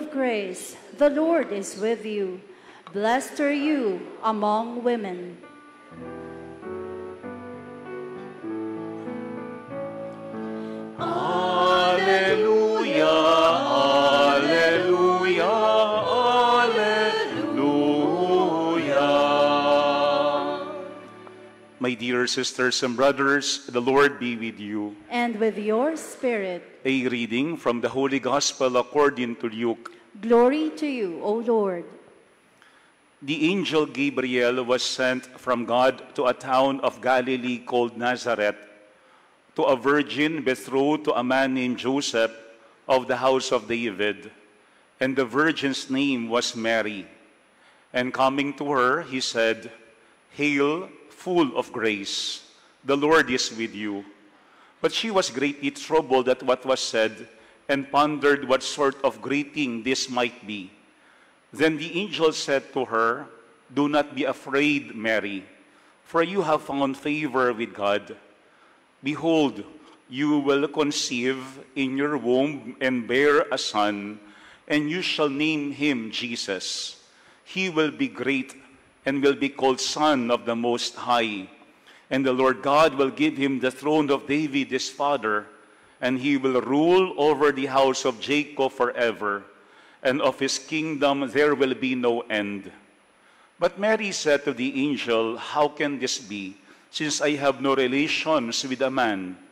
of grace, the Lord is with you. Blessed are you among women. Alleluia, alleluia, alleluia. My dear sisters and brothers, the Lord be with you. And with your spirit. A reading from the Holy Gospel according to Luke. Glory to you, O Lord. The angel Gabriel was sent from God to a town of Galilee called Nazareth, to a virgin betrothed to a man named Joseph of the house of David, and the virgin's name was Mary. And coming to her, he said, "Hail, full of grace, the Lord is with you." But she was greatly troubled at what was said, and pondered what sort of greeting this might be. Then the angel said to her, "Do not be afraid, Mary, for you have found favor with God. Behold, you will conceive in your womb and bear a son, and you shall name him Jesus. He will be great and will be called Son of the Most High. And the Lord God will give him the throne of David his father, and he will rule over the house of Jacob forever, and of his kingdom there will be no end." But Mary said to the angel, "How can this be, since I have no relations with a man?"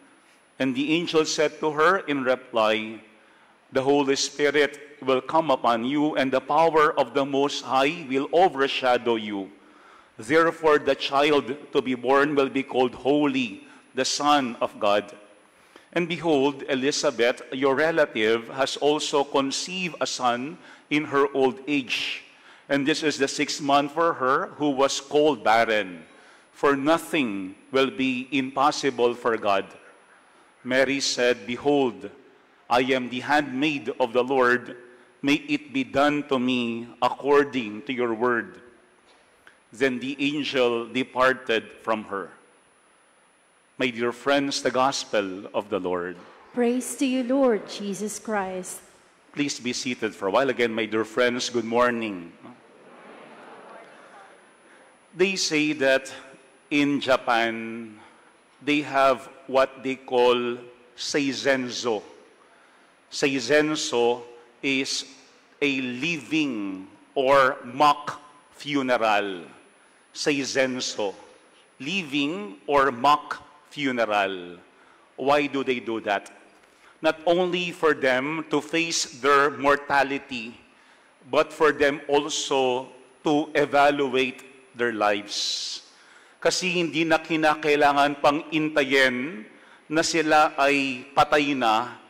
And the angel said to her in reply, "The Holy Spirit will come upon you, and the power of the Most High will overshadow you. Therefore, the child to be born will be called Holy, the Son of God. And behold, Elizabeth, your relative, has also conceived a son in her old age. And this is the 6th month for her who was called barren. For nothing will be impossible for God." Mary said, "Behold, I am the handmaid of the Lord. May it be done to me according to your word." Then the angel departed from her. My dear friends, the Gospel of the Lord. Praise to you, Lord Jesus Christ. Please be seated for a while. Again, my dear friends, good morning. They say that in Japan, they have what they call seizenzo. Seizenzo is a living or mock funeral. Seizenzo, living or mock funeral. Why do they do that? Not only for them to face their mortality, but for them also to evaluate their lives. Kasi hindi na kinakailangan pang intayin na sila ay patay na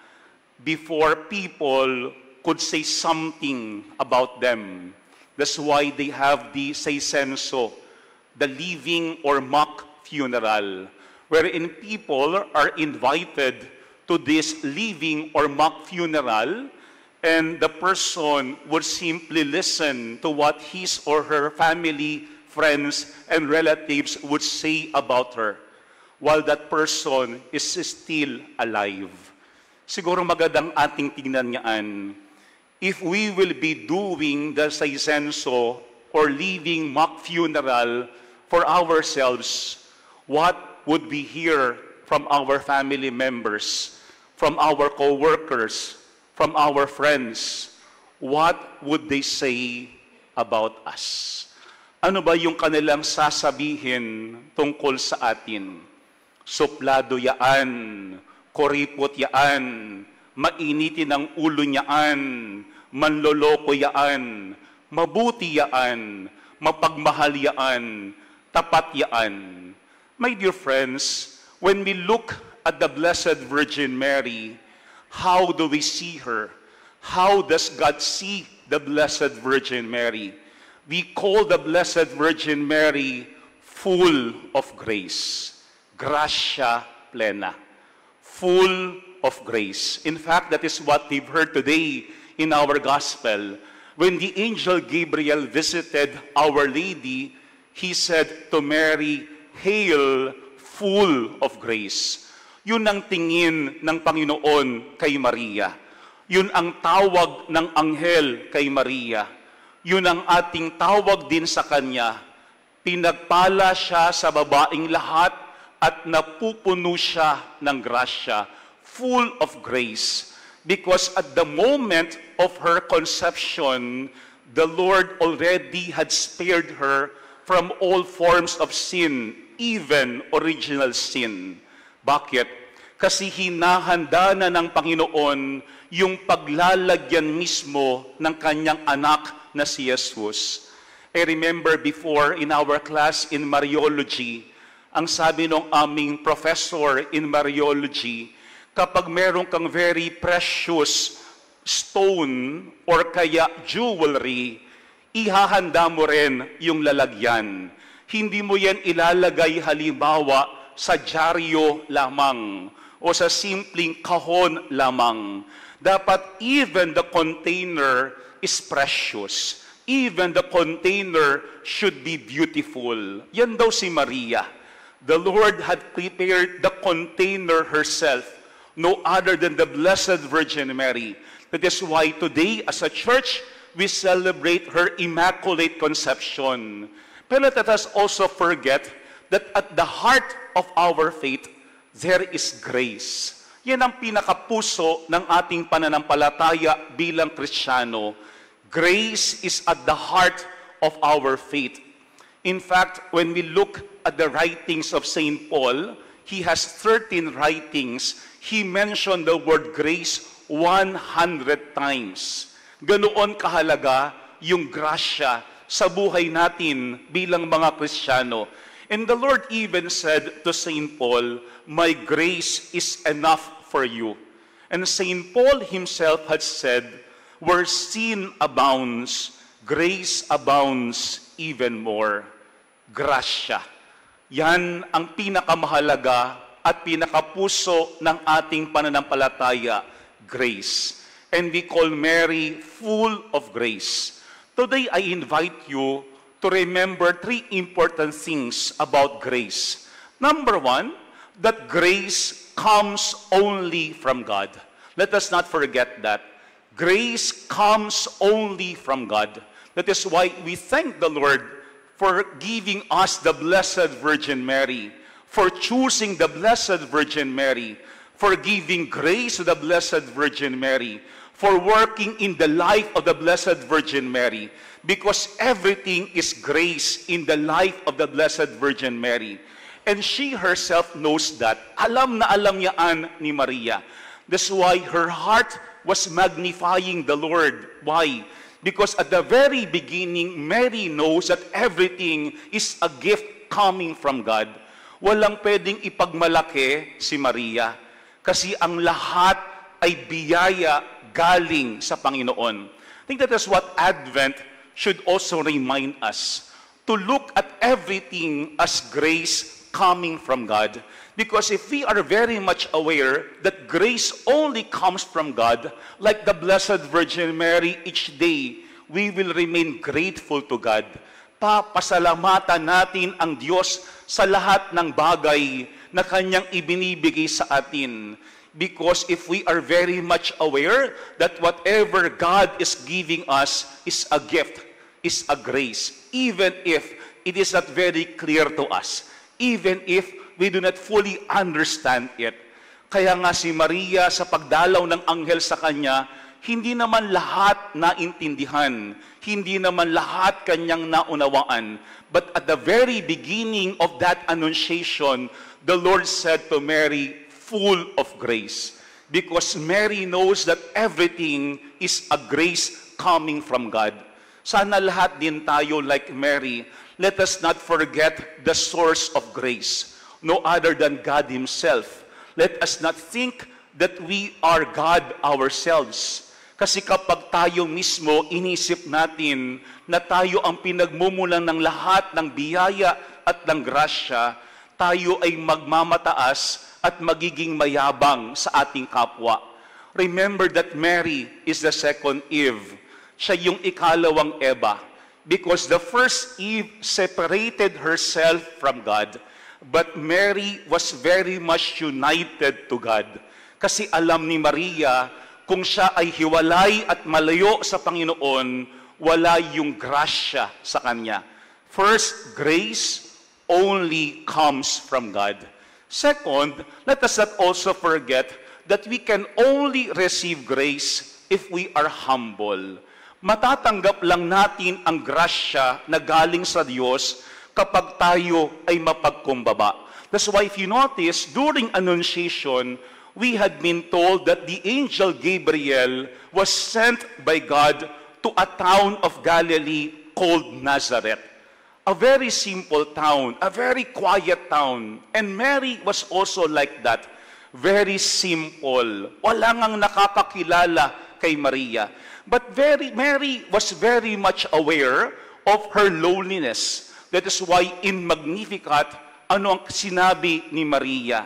before people could say something about them. That's why they have the seisenso, the living or mock funeral, wherein people are invited to this living or mock funeral, and the person would simply listen to what his or her family, friends, and relatives would say about her, while that person is still alive. Siguro magandang ating tingnan yan. If we will be doing the seisenso or living mock funeral for ourselves, what would we hear from our family members, from our co-workers, from our friends? What would they say about us? Ano ba yung kanilang sasabihin tungkol sa atin? Suplado yaan, koripot yaan, mainitin ang ulo niyaan, manloloko yaan, mabuti yaan, mapagmahal yaan, tapat yaan. My dear friends, when we look at the Blessed Virgin Mary, how do we see her? How does God see the Blessed Virgin Mary? We call the Blessed Virgin Mary full of grace. Gratia plena. Full of grace. In fact, that is what we've heard today in our gospel. When the angel Gabriel visited Our Lady, he said to Mary, "Hail, full of grace." Yun ang tingin ng Panginoon kay Maria. Yun ang tawag ng anghel kay Maria. Yun ang ating tawag din sa kanya. Pinagpala siya sa babaeng lahat at napupuno siya ng grasya, full of grace. Because at the moment of her conception, the Lord already had spared her from all forms of sin, even original sin. Bakit? Kasi hinahanda na ng Panginoon yung paglalagyan mismo ng kanyang anak na si Jesus. I remember before in our class in Mariology, ang sabi ng aming professor in Mariology, kapag meron kang very precious stone or kaya jewelry, ihahanda mo rin yung lalagyan. Hindi mo yan ilalagay halimbawa sa dyaryo lamang o sa simpleng kahon lamang. Dapat even the container is precious. Even the container should be beautiful. Yan daw si Maria. The Lord had prepared the container herself, no other than the Blessed Virgin Mary. That is why today, as a church, we celebrate her Immaculate Conception. But let us also forget that at the heart of our faith, there is grace. Yan ang pinakapuso ng ating pananampalataya bilang Kristiyano. Grace is at the heart of our faith. In fact, when we look at the writings of St. Paul, he has 13 writings. He mentioned the word grace 100 times. Ganoon kahalaga yung grasya sa buhay natin bilang mga Kristiyano. And the Lord even said to St. Paul, "My grace is enough for you." And St. Paul himself had said, "Where sin abounds, grace abounds even more." Grasya. Yan ang pinakamahalaga at pinakapuso ng ating pananampalataya, grace. And we call Mary full of grace. Today, I invite you to remember 3 important things about grace. Number 1, that grace comes only from God. Let us not forget that. Grace comes only from God. That is why we thank the Lord for giving us the Blessed Virgin Mary, for choosing the Blessed Virgin Mary, for giving grace to the Blessed Virgin Mary, for working in the life of the Blessed Virgin Mary, because everything is grace in the life of the Blessed Virgin Mary. And she herself knows that. Alam na alam niyaan ni Maria. That's why her heart was magnifying the Lord. Why? Because at the very beginning, Mary knows that everything is a gift coming from God. Walang pwedeng ipagmalaki si Maria. Kasi ang lahat ay biyaya galing sa Panginoon. I think that is what Advent should also remind us. To look at everything as grace coming from God. Because if we are very much aware that grace only comes from God, like the Blessed Virgin Mary each day, we will remain grateful to God. Papasalamatan natin ang Diyos sa lahat ng bagay na Kanyang ibinibigay sa atin. Because if we are very much aware that whatever God is giving us is a gift, is a grace, even if it is not very clear to us, even if we do not fully understand it. Kaya nga si Maria sa pagdalaw ng anghel sa kanya, hindi naman lahat naintindihan, hindi naman lahat kanyang naunawaan. But at the very beginning of that annunciation, the Lord said to Mary, full of grace. Because Mary knows that everything is a grace coming from God. Sana lahat din tayo like Mary, let us not forget the source of grace. No other than God Himself. Let us not think that we are God ourselves. Kasi kapag tayo mismo inisip natin na tayo ang pinagmumulan ng lahat ng biyaya at ng grasya, tayo ay magmamataas at magiging mayabang sa ating kapwa. Remember that Mary is the second Eve. Siya yung ikalawang Eva. Because the first Eve separated herself from God. But Mary was very much united to God. Kasi alam ni Maria, kung siya ay hiwalay at malayo sa Panginoon, wala yung grasya sa kanya. First, grace only comes from God. Second, let us not also forget that we can only receive grace if we are humble. Matatanggap lang natin ang grasya na galing sa Diyos kapag tayo ay mapagkumbaba. That's why if you notice, during Annunciation, we had been told that the angel Gabriel was sent by God to a town of Galilee called Nazareth. A very simple town, a very quiet town. And Mary was also like that. Very simple. Wala ngang nakakakilala kay Maria. But Mary was very much aware of her loneliness. That is why in Magnificat, ano ang sinabi ni Maria?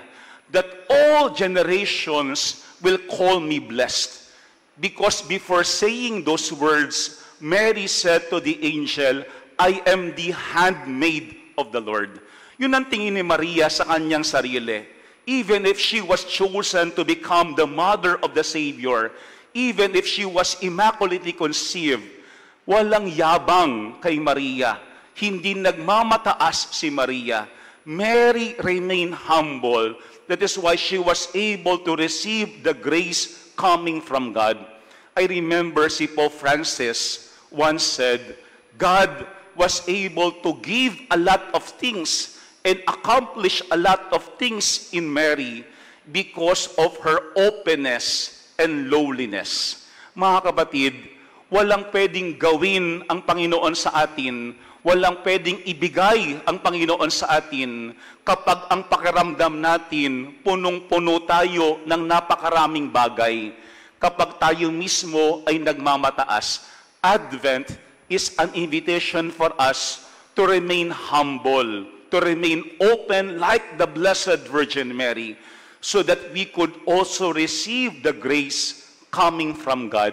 That all generations will call me blessed. Because before saying those words, Mary said to the angel, I am the handmaid of the Lord. Yun ang tingin ni Maria sa kanyang sarili. Even if she was chosen to become the mother of the Savior, even if she was immaculately conceived, walang yabang kay Maria. Hindi nagmamataas si Maria. Mary remained humble. That is why she was able to receive the grace coming from God. I remember si Pope Francis once said, God was able to give a lot of things and accomplish a lot of things in Mary because of her openness and lowliness. Mga kapatid, walang pwedeng gawin ang Panginoon sa atin, walang pwedeng ibigay ang Panginoon sa atin kapag ang pakiramdam natin punong-puno tayo ng napakaraming bagay. Kapag tayo mismo ay nagmamataas. Advent is an invitation for us to remain humble, to remain open like the Blessed Virgin Mary, so that we could also receive the grace coming from God.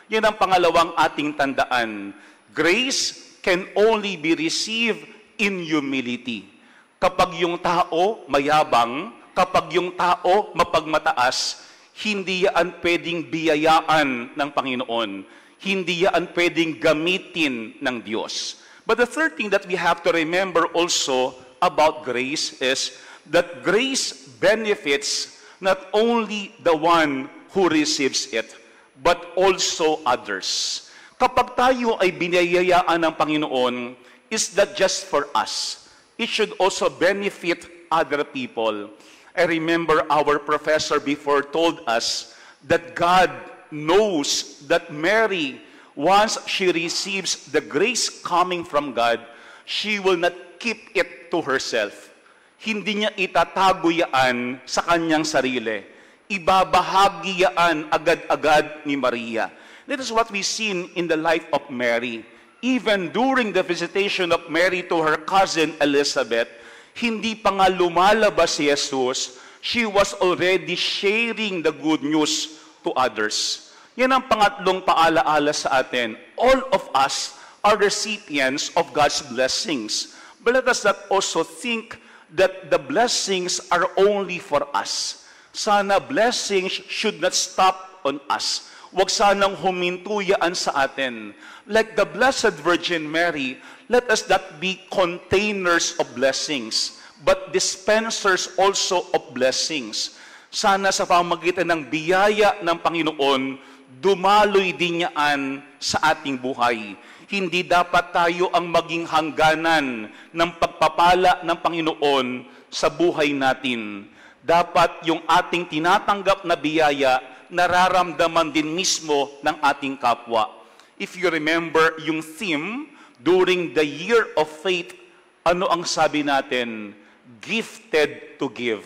Yan ang pangalawang ating tandaan. Grace can only be received in humility. Kapag yung tao mayabang, kapag yung tao mapagmataas, hindi yan pwedeng biyayaan ng Panginoon. Hindi yan pwedeng gamitin ng Diyos. But the third thing that we have to remember also about grace is that grace benefits not only the one who receives it, but also others. Kapag tayo ay binayayaan ng Panginoon, is that just for us? It should also benefit other people. I remember our professor before told us that God knows that Mary, once she receives the grace coming from God, she will not keep it to herself. Hindi niya itatago yan sa kanyang sarili. Ibabahagi yan agad-agad ni Maria. That is what we see in the life of Mary. Even during the visitation of Mary to her cousin Elizabeth, hindi pa nga lumalabas si Jesus, she was already sharing the good news to others. Yan ang pangatlong paalaala sa atin. All of us are recipients of God's blessings. But let us not also think that the blessings are only for us. Sana blessings should not stop on us. Huwag sanang humintuyaan sa atin. Like the Blessed Virgin Mary, let us not be containers of blessings, but dispensers also of blessings. Sana sa pamamagitan ng biyaya ng Panginoon, dumaloy din yaan sa ating buhay. Hindi dapat tayo ang maging hangganan ng pagpapala ng Panginoon sa buhay natin. Dapat yung ating tinatanggap na biyaya, nararamdaman din mismo ng ating kapwa. If you remember yung theme during the Year of Faith, ano ang sabi natin? Gifted to give.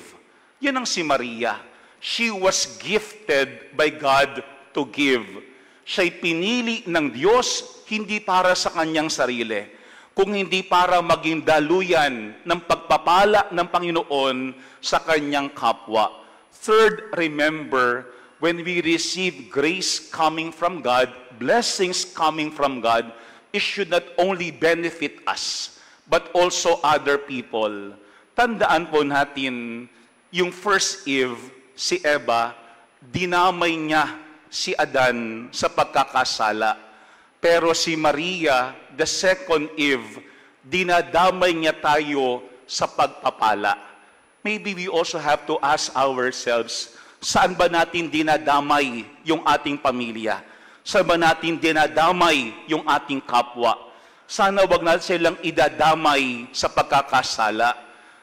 Yan ang si Maria. She was gifted by God to give. Siya'y pinili ng Diyos, hindi para sa kanyang sarili, kung hindi para maging daluyan ng pagpapala ng Panginoon sa kanyang kapwa. Third, remember, when we receive grace coming from God, blessings coming from God, it should not only benefit us, but also other people. Tandaan po natin, yung first Eve, si Eva, dinamay niya si Adan sa pagkakasala. Pero si Maria, the second Eve, dinadamay niya tayo sa pagpapala. Maybe we also have to ask ourselves, saan ba natin dinadamay yung ating pamilya? Saan ba natin dinadamay yung ating kapwa? Sana wag natin silang idadamay sa pagkakasala.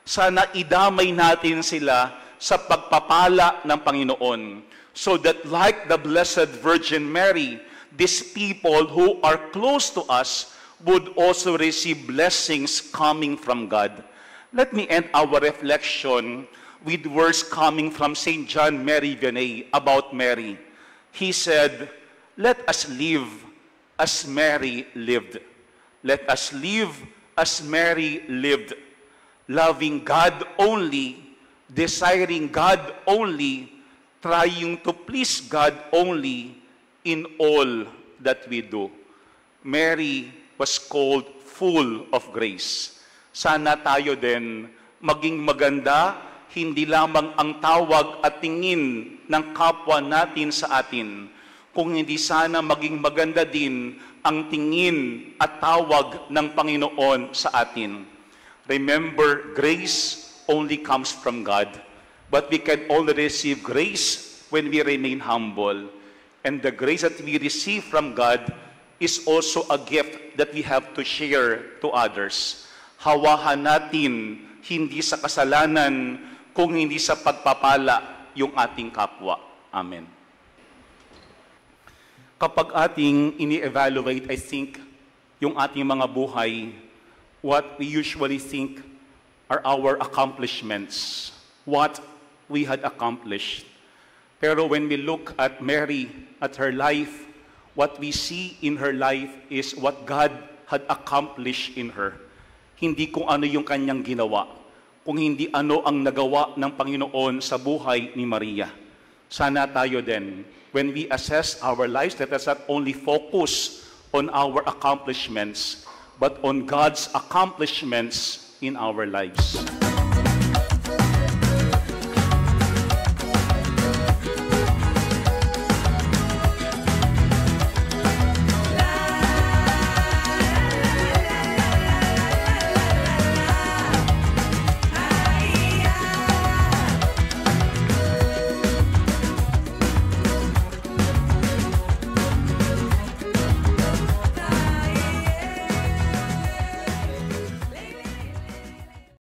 Sana idamay natin sila sa pagpapala ng Panginoon. So that like the Blessed Virgin Mary, these people who are close to us would also receive blessings coming from God. Let me end our reflection with words coming from St. John Mary Vianney about Mary. He said, "Let us live as Mary lived. Let us live as Mary lived, loving God only, desiring God only, trying to please God only in all that we do." Mary was called full of grace. Sana tayo din maging maganda, hindi lamang ang tawag at tingin ng kapwa natin sa atin, kung hindi sana maging maganda din ang tingin at tawag ng Panginoon sa atin. Remember, grace only comes from God, but we can only receive grace when we remain humble. And the grace that we receive from God is also a gift that we have to share to others. Hawahan natin hindi sa kasalanan, kung hindi sa pagpapala yung ating kapwa. Amen. Kapag ating ini-evaluate, I think, yung ating mga buhay, what we usually think are our accomplishments, what we had accomplished. Pero when we look at Mary, at her life, what we see in her life is what God had accomplished in her. Hindi kung ano yung kanyang ginawa, kung hindi ano ang nagawa ng Panginoon sa buhay ni Maria. Sana tayo din, when we assess our lives, let us not only focus on our accomplishments, but on God's accomplishments in our lives.